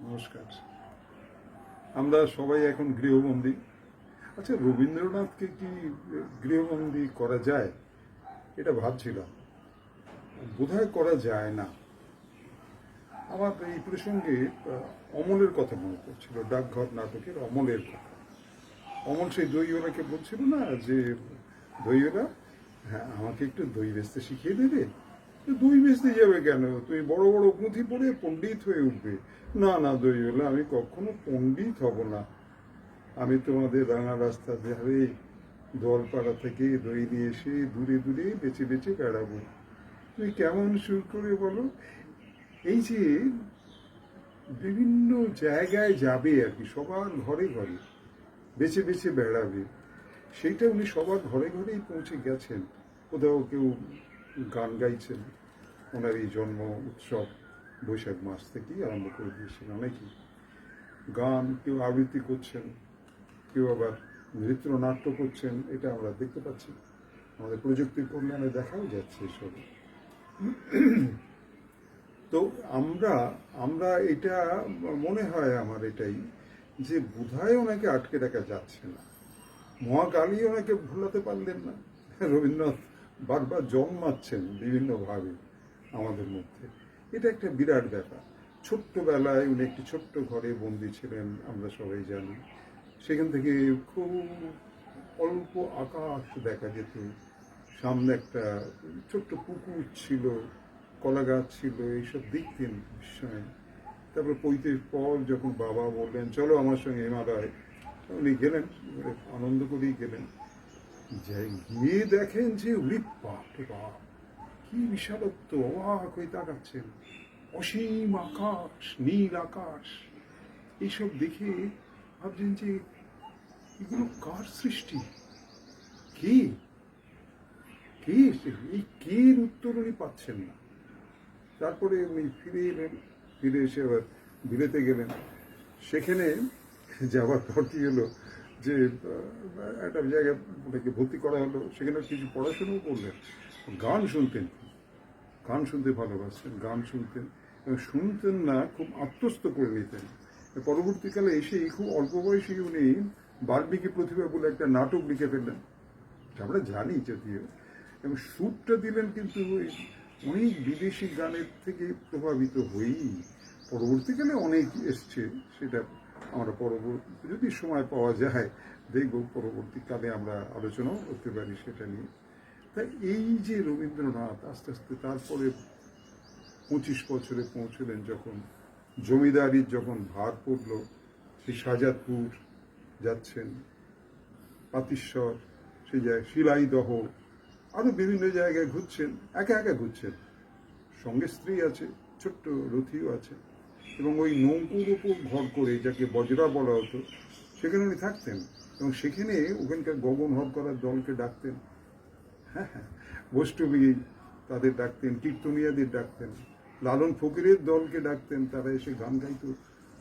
নমস্কার। আমরা সবাই এখন গৃহবন্দী। আচ্ছা, রবীন্দ্রনাথকে কি গৃহবন্দী করা যায়? এটা ভাবছিলাম, বোধহয় করা যায় না। আমার এই প্রসঙ্গে অমলের কথা মনে পড়ছিল, ডাকঘর নাটকের অমলের কথা। অমল সেই দইওয়ালাকে বলছিল না যে, দইওয়ালা, হ্যাঁ আমাকে একটু দই বেচতে শিখিয়ে দেবে। দই বেচতে যাবে কেন? তুমি বড় বড় পুঁথি পড়ে পণ্ডিত হয়ে উঠবে। না না দইওয়ালা, আমি কখনো পণ্ডিত হব না। আমি তোমাদের রাঙা রাস্তা ধারে দলপাড়া থেকে দই নিয়ে এসে দূরে দূরে বেছে বেছে বেড়াবো। তুমি কেমন সুর করে বলো। এই যে বিভিন্ন জায়গায় যাবে আর কি, সবার ঘরে ঘরে বেছে বেছে বেড়াবে, সেইটা উনি সবার ঘরে ঘরেই পৌঁছে গেছেন। কোথাও কেউ গান গাইছেন, ওনার এই জন্ম উৎসব বৈশাখ মাস থেকেই আরম্ভ করে দিয়েছেন অনেকেই গান, কেউ আবৃত্তি করছেন, কেউ আবার নৃত্যনাট্য করছেন। এটা আমরা দেখতে পাচ্ছি, আমাদের প্রযুক্তির কল্যাণে দেখাও যাচ্ছে এসব। তো আমরা আমরা এটা মনে হয় আমার এটাই, যে বোধহয় ওনাকে আটকে রাখা যাচ্ছে না। মহাকালী ওনাকে ভুলাতে পারলেন না। রবীন্দ্রনাথ বারবার জন্মাচ্ছেন বিভিন্নভাবে আমাদের মধ্যে। এটা একটা বিরাট ব্যাপার। ছোট্টবেলায় উনি একটি ছোট্ট ঘরে বন্দি ছিলেন, আমরা সবাই জানি। সেখান থেকে খুব অল্প আকাশ দেখা যেত, সামনে একটা ছোট্ট পুকুর ছিল, কলা গাছ ছিল, এইসব দেখতেন বিস্ময়ে। তারপরে পৈতের পর যখন বাবা বললেন চলো আমার সঙ্গে হিমালয়, উনি গেলেন, আনন্দ করেই গেলেন। যাই গিয়ে দেখেন যে উনি বাপ রে বাপ, কি বিশালত্ব! অবাক হয়ে তাকাচ্ছেন। অসীম আকাশ, নীল আকাশ, এইসব দেখে ভাবছেন যে এগুলো কার সৃষ্টি? কে কে এই কের উত্তর উনি পাচ্ছেন না। তারপরে উনি ফিরে এলেন, ফিরে এসে আবার বিলেতে গেলেন। সেখানে যাওয়ার পর কি হলো, যে একটা জায়গায় ওনাকে ভর্তি করা হলো, সেখানে কিছু পড়াশোনাও করলেন। গান শুনতেন, গান শুনতে ভালোবাসতেন, গান শুনতেন এবং শুনতেন না, খুব আত্মস্থ করে নিতেন। পরবর্তীকালে এসে খুব অল্প বয়সে উনি বাল্মীকি প্রতিভা বলে একটা নাটক লিখে ফেললেন, আমরা জানি যদিও, এবং সুরটা দিলেন কিন্তু ওই অনেক বিদেশি গানের থেকে প্রভাবিত হয়েই। পরবর্তীকালে অনেক এসছে, সেটা আমরা পরবর্তী যদি সময় পাওয়া যায় দেখব, পরবর্তীকালে আমরা আলোচনাও করতে পারি সেটা নিয়ে। তাই এই যে রবীন্দ্রনাথ আস্তে আস্তে তারপরে 25 বছরে পৌঁছলেন, যখন জমিদারির যখন ভার পড়ল, সেই শাহজাদপুর যাচ্ছেন, পাতিশ্বর, সেই জায়গায় শিলাইদহ, আরও বিভিন্ন জায়গায় ঘুরছেন, একা একা ঘুরছেন, সঙ্গে স্ত্রী আছে, ছোট্ট রথিও আছে, এবং ওই নৌকুর ওপর ভর করে, যাকে বজরা বলা হতো, সেখানে উনি থাকতেন। এবং সেখানে ওখানকার গগন হর করার দলকে ডাকতেন, হ্যাঁ হ্যাঁ, বৈষ্ণবী তাদের ডাকতেন, কীর্তনিয়াদের ডাকতেন, লালন ফকিরের দলকে ডাকতেন, তারা এসে গান গাইত।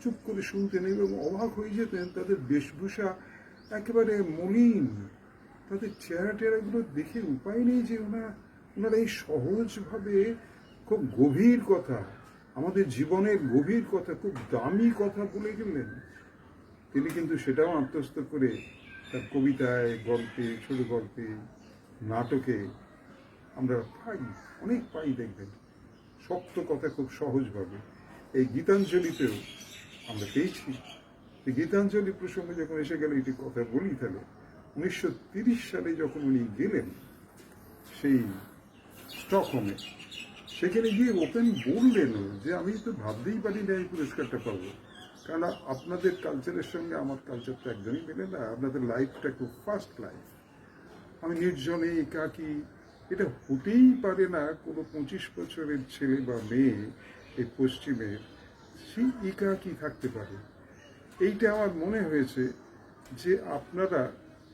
চুপ করে শুনতেন এবং অবাক হয়ে যেতেন, তাদের বেশভূষা একেবারে মলিন, তাদের চেহারা টেহারাগুলো দেখে উপায় নেই যে ওনারা এই সহজভাবে খুব গভীর কথা, আমাদের জীবনের গভীর কথা, খুব দামি কথা বলে গেলেন। তিনি কিন্তু সেটাও আত্মস্থ করে তার কবিতায়, গল্পে, ছোট গল্পে, নাটকে আমরা পাই, অনেক পাই। দেখবেন শক্ত কথা খুব সহজভাবে। এই গীতাঞ্জলিতেও আমরা পেয়েছি। এই গীতাঞ্জলি প্রসঙ্গে যখন এসে গেল, এটি কথা বলি তাহলে 1930 সালে যখন উনি গেলেন সেই স্টকহোমে, সেখানে গিয়ে ওপেন বললেন যে আমি তো ভাবতেই পারি না এই পুরস্কারটা পাবো, কারণ আপনাদের কালচারের সঙ্গে আমার কালচারটা একদমই মেলে না। আপনাদের লাইফটা খুব ফাস্ট লাইফ, আমি নির্জনে একাকী, এটা হতেই পারে না কোনো 25 বছরের ছেলে বা মেয়ে এই পশ্চিমের সেই একাকী থাকতে পারে। এইটা আমার মনে হয়েছে যে আপনারা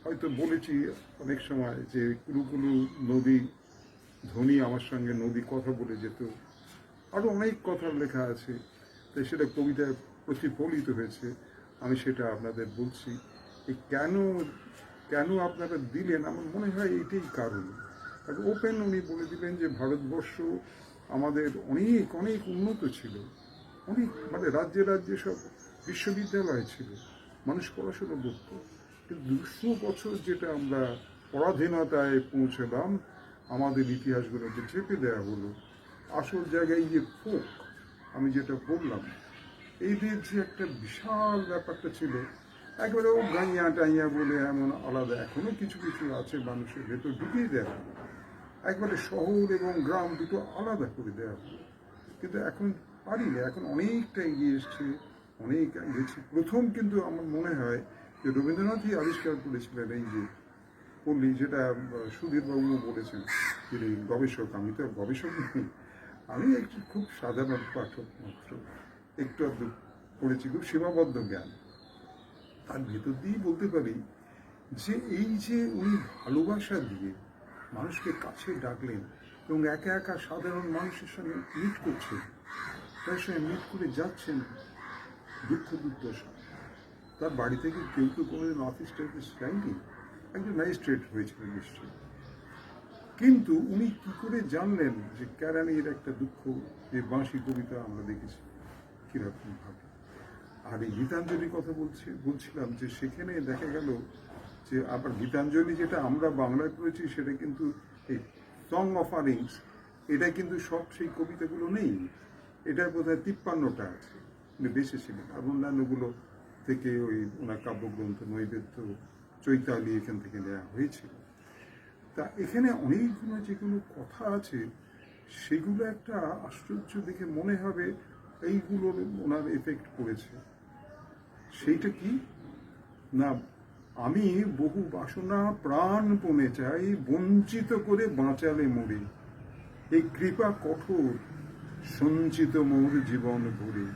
হয়তো বলেছি অনেক সময় যে কুলুকুলু নদী ধ্বনি আমার সঙ্গে নদী কথা বলে যেত, আরও অনেক কথা লেখা আছে, তাই সেটা কবিতায় প্রতিফলিত হয়েছে। আমি সেটা আপনাদের বলছি। এই কেন কেন আপনারা দিলেন, আমার মনে হয় এটাই কারণ। আর ওপেন উনি বলে দিলেন যে ভারতবর্ষ আমাদের অনেক অনেক উন্নত ছিল, অনেক মানে রাজ্যে রাজ্যে সব বিশ্ববিদ্যালয় ছিল, মানুষ পড়াশোনা করত। কিন্তু 200 বছর যেটা আমরা পরাধীনতায় পৌঁছলাম, আমাদের ইতিহাসগুলোকে চেপে দেওয়া হলো, আসল জায়গায় যে ফোক, আমি যেটা বললাম, এই যে একটা বিশাল ব্যাপারটা ছিল, একবারে ও গাইয়া টাইয়া বলে এমন আলাদা, এখনো কিছু কিছু আছে মানুষের ভেতর ঢুকিয়ে দেওয়া হলো, একবারে শহর এবং গ্রাম দুটো আলাদা করে দেওয়া হলো। কিন্তু এখন পারি না, এখন অনেকটা এগিয়ে এসছে, অনেক গেছি। প্রথম কিন্তু আমার মনে হয় যে রবীন্দ্রনাথই আবিষ্কার করেছিলেন এই যে পল্লী, যেটা সুধীরবাবুও বলেছেন, তিনি গবেষক, আমি তো গবেষক নই, আমি একটু খুব সাধারণ পাঠক মাত্র, একটু আধটু পড়েছি, খুব সীমাবদ্ধ জ্ঞান। তার ভেতর দিয়েই বলতে পারি যে এই যে উনি ভালোবাসা দিয়ে মানুষকে কাছে ডাকলেন এবং একা একা সাধারণ মানুষের সঙ্গে মিট করছেন, তার সঙ্গে মিট করে যাচ্ছেন দুঃখ দুর্দশা। তার বাড়ি থেকে কেউ কেউ কোনোদিন অফিস টফিস যায়নি, একজন ম্যাজিস্ট্রেট হয়েছিলেন নিশ্চয়ই, কিন্তু উনি কি করে জানলেন যে কেরানির একটা দুঃখ, যে বাঁশি কবিতা আমরা দেখেছি কিরকম ভাবে। আর এই গীতাঞ্জলির কথা বলছিলাম যে সেখানে দেখা গেল যে আবার গীতাঞ্জলি যেটা আমরা বাংলায় পড়েছি সেটা কিন্তু এই সং অফারিংস, এটা কিন্তু সব সেই কবিতাগুলো নেই, এটার বোধহয় 53টা আছে, উনি বেঁচে ছিলেন। আর অন্যান্যগুলো থেকে ওই ওনার কাব্যগ্রন্থ নৈবেদ্য চৈতালি এখান থেকে নেওয়া হয়েছিল। তা এখানে অনেকগুলো যেগুলো কথা আছে সেগুলো একটা আশ্চর্য দেখে মনে হবে এইগুলোর ওনার এফেক্ট পড়েছে। সেইটা কি না, আমি বহু বাসনা প্রাণপণে চাই, বঞ্চিত করে বাঁচালে মরে, এই কৃপা কঠোর সঞ্চিত মোর জীবন ভরে।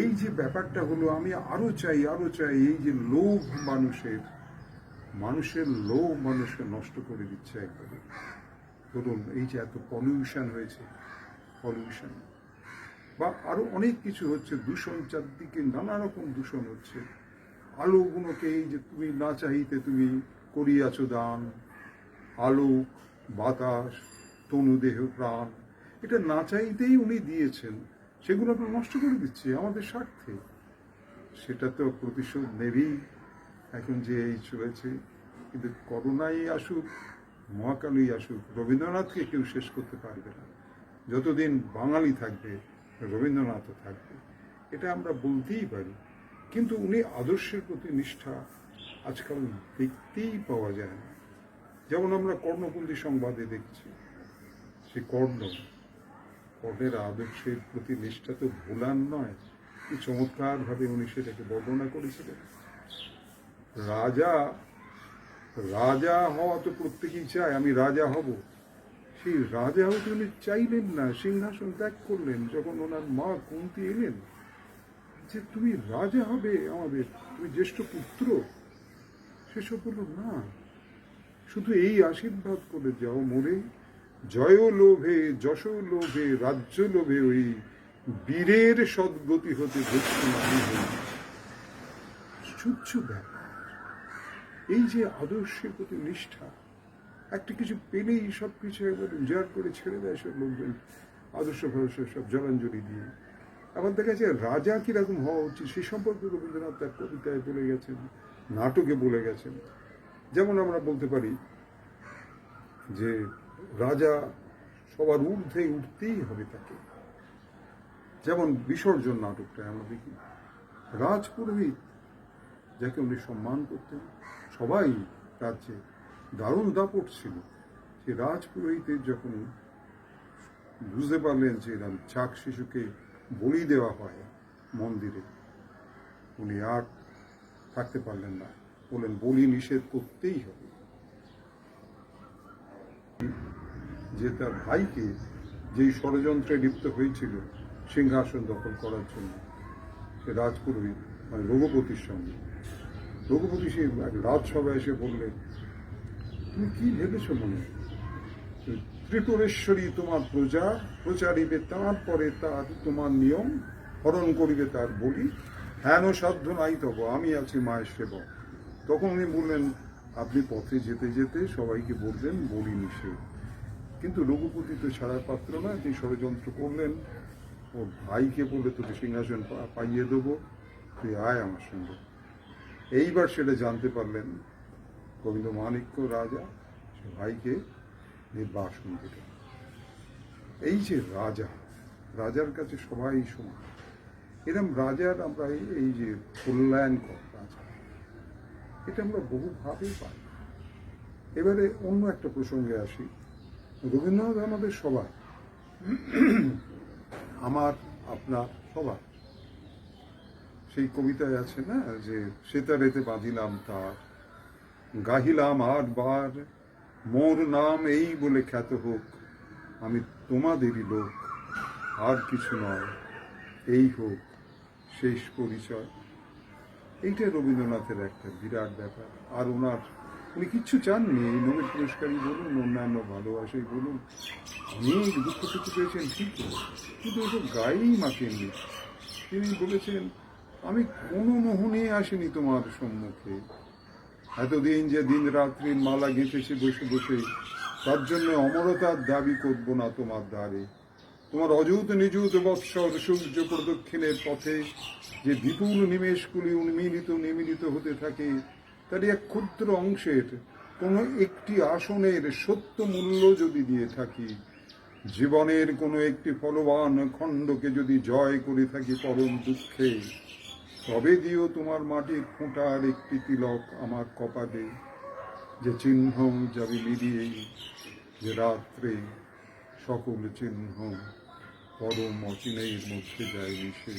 এই যে ব্যাপারটা হলো, আমি আরো চাই আরো চাই, এই যে লোভ মানুষের লোভ মানুষকে নষ্ট করে দিচ্ছে একবারে। ধরুন এই যে এত পলিউশন হয়েছে, পলিউশন বা আরো অনেক কিছু হচ্ছে, দূষণ, চারদিকে নানা রকম দূষণ হচ্ছে। আলোগুলোকে এই যে তুমি না চাইতে তুমি করিয়াছ দান, আলোক, বাতাস, তনুদেহ, প্রাণ, এটা না চাইতেই উনি দিয়েছেন, সেগুলো আমরা নষ্ট করে দিচ্ছি আমাদের স্বার্থে। সেটা তো প্রতিশোধ নেবেই এখন যে এই চলেছে। কিন্তু করোনাই আসুক, মহাকালই আসুক, রবীন্দ্রনাথকে কেউ শেষ করতে পারবে না। যতদিন বাঙালি থাকবে রবীন্দ্রনাথও থাকবে, এটা আমরা বলতেই পারি। কিন্তু উনি আদর্শের প্রতি নিষ্ঠা আজকাল দেখতেই পাওয়া যায় না। যেমন আমরা কর্ণকুন্তী সংবাদে দেখছি, সে কর্ণের আদর্শের প্রতি নিষ্ঠা তো ভোলার নয়, কি চমৎকারভাবে উনি সেটাকে বর্ণনা করেছিলেন। রাজা হওয়া তো প্রত্যেকেই চায়, আমি রাজা হব। সেই রাজা হতে উনি চাইলেন না, সিংহাসন ত্যাগ করলেন। যখন ওনার মা কুন্তী এলেন যে তুমি রাজা হবে আমাদের, তুমি জ্যেষ্ঠ পুত্র, সেসব বলল না, শুধু এই আশীর্বাদ করে যাও মোরে, জয় লোভে যশ লোভে রাজ্য লোভে ওই বীরের সদ্গতি হতে সূচ্য ব্যাপার। এই যে আদর্শের প্রতি নিষ্ঠা, একটা কিছু পেলেই সব কিছু একবার উজাড় করে ছেড়ে দেয় সব লোকজন, আদর্শ ভরসা সব জলাঞ্জলি দিয়ে। আবার দেখা যায় রাজা কিরকম হওয়া উচিত সে সম্পর্কে রবীন্দ্রনাথ তার কবিতায় বলে গেছেন, নাটকে বলে গেছেন। যেমন আমরা বলতে পারি যে রাজা সবার ঊর্ধ্বে উঠতেই হবে তাকে। যেমন বিসর্জন নাটকটায় আমরা দেখি রাজপুরোহিত যাকে উনি সম্মান করতেন, সবাই রাজ্যে দারুণ দাপট ছিল। সে রাজপুরোহিতের যখন বুঝতে পারলেন যে এরকম চাক শিশুকে বলি দেওয়া হয় মন্দিরে, উনি আর থাকতে পারলেন না, বললেন বলি নিষেধ করতেই হবে। যে তার ভাইকে যেই ষড়যন্ত্রে লিপ্ত হয়েছিল সিংহাসন দখল করার জন্য, সে রাজপুরোহিত মানে রঘুপতির সঙ্গে, রঘুপতি সে রাজসভায় এসে বললেন তুমি কি ভেবেছ মনে, ত্রিপুরেশ্বরী তোমার প্রজা, প্রচারিবে তার পরে তার তোমার নিয়ম, হরণ করিবে তার বলি, হেন সাধ্য নাই তব আমি আছি মায়ের সেবক। তখন উনি বললেন আপনি পথে যেতে যেতে সবাইকে বলবেন বলি নিষেধ। কিন্তু রঘুপতি তো ছাড়ার পাত্র নয়, তিনি ষড়যন্ত্র করলেন, ওর ভাইকে বলে তোকে সিংহাসন পাইয়ে দেবো, তুই আয় আমার সঙ্গে। এইবার সেটা জানতে পারলেন গোবিন্দ মাণিক্য রাজা, সে ভাইকে নির্বাসন দিলেন। এই যে রাজা, রাজার কাছে সবাই সমান, এরম রাজার আমরা এই যে কল্যাণকর রাজা, এটা আমরা বহুভাবে পাই। এবারে অন্য একটা প্রসঙ্গে আসি। রবীন্দ্রনাথ আমাদের সবার, আমার আপনার সবার। সেই কবিতায় আছে না যে সেতারেতে বাঁধিলাম তার, গাহিলাম বার মোর নাম এই বলে খ্যাত হোক, আমি তোমাদেরই লোক, আর কিছু নয়, এই হোক শেষ পরিচয়। এইটা রবীন্দ্রনাথের একটা বিরাট ব্যাপার। আর উনি কিচ্ছু চাননি, এই নোবেল পুরস্কারই বলুন, অন্যান্য ভালোবাসাই বলুন, অনেক দুঃখ টুকু পেয়েছেন ঠিকই, কিন্তু ওসব গায়েই মাখেননি। তিনি বলেছেন, আমি কোনো মোহনে আসিনি তোমার সম্মুখে, এতদিন যে দিন রাত্রির মালা গেঁথেছি বসে বসে, তার জন্য অমরতার দাবি করব না তোমার দ্বারে। তোমার অযুত নিযুত বৎসর সূর্য প্রদক্ষিণের পথে যে বিপুল নিমেষগুলি নিমিলিত হতে থাকে, তারই এক ক্ষুদ্র অংশের কোনো একটি আসনের সত্য মূল্য যদি দিয়ে থাকি, জীবনের কোনো একটি ফলবান খণ্ডকে যদি জয় করে থাকি পরম দুঃখে, তবে দিও তোমার মাটির ফোঁটার একটি তিলক আমার কপালে, যে চিহ্ন যাবে মিলিয়েই, যে রাত্রে সকল চিহ্ন পরম অচিনের মধ্যে যায় মিশে।